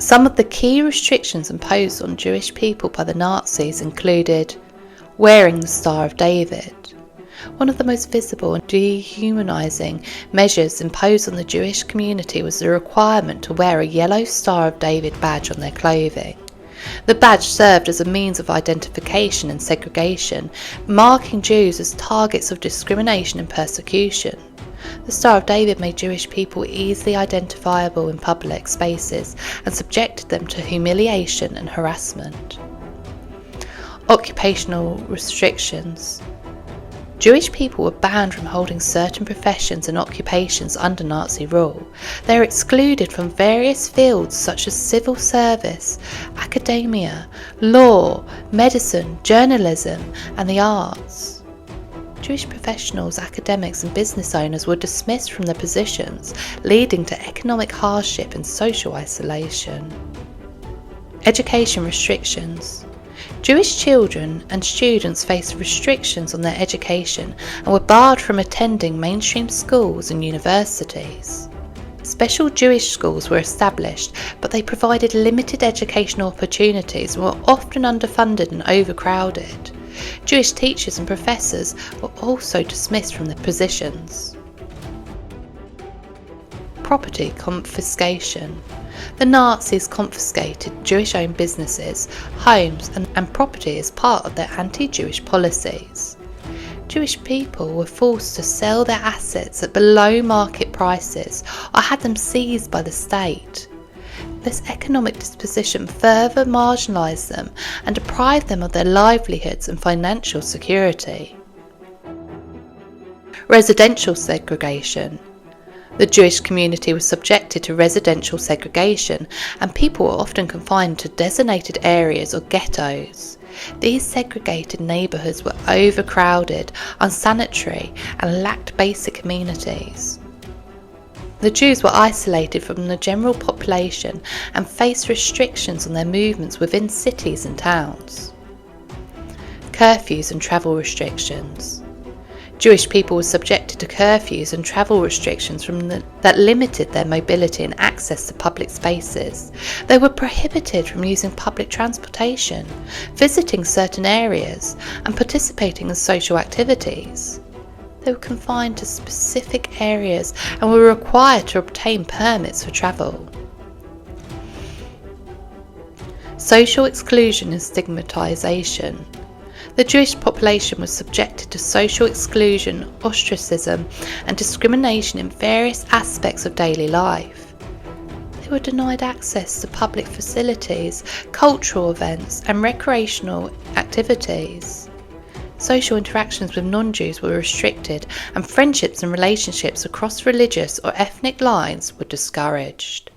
Some of the key restrictions imposed on Jewish people by the Nazis included wearing the Star of David. One of the most visible and dehumanizing measures imposed on the Jewish community was the requirement to wear a yellow Star of David badge on their clothing. The badge served as a means of identification and segregation, marking Jews as targets of discrimination and persecution. The Star of David made Jewish people easily identifiable in public spaces and subjected them to humiliation and harassment. Occupational restrictions. Jewish people were banned from holding certain professions and occupations under Nazi rule. They were excluded from various fields such as civil service, academia, law, medicine, journalism, and the arts. Jewish professionals, academics, and business owners were dismissed from their positions, leading to economic hardship and social isolation. Education restrictions. Jewish children and students faced restrictions on their education and were barred from attending mainstream schools and universities. Special Jewish schools were established, but they provided limited educational opportunities and were often underfunded and overcrowded. Jewish teachers and professors were also dismissed from their positions. Property confiscation. The Nazis confiscated Jewish-owned businesses, homes and property as part of their anti-Jewish policies. Jewish people were forced to sell their assets at below market prices or had them seized by the state. This economic disposition further marginalised them and deprived them of their livelihoods and financial security. Residential segregation. The Jewish community was subjected to residential segregation, and people were often confined to designated areas or ghettos. These segregated neighbourhoods were overcrowded, unsanitary, and lacked basic amenities. The Jews were isolated from the general population and faced restrictions on their movements within cities and towns. Curfews and travel restrictions. Jewish people were subjected to curfews and travel restrictions that limited their mobility and access to public spaces. They were prohibited from using public transportation, visiting certain areas, and participating in social activities. They were confined to specific areas and were required to obtain permits for travel. Social exclusion and stigmatization. The Jewish population was subjected to social exclusion, ostracism, and discrimination in various aspects of daily life. They were denied access to public facilities, cultural events, and recreational activities. Social interactions with non-Jews were restricted, and friendships and relationships across religious or ethnic lines were discouraged.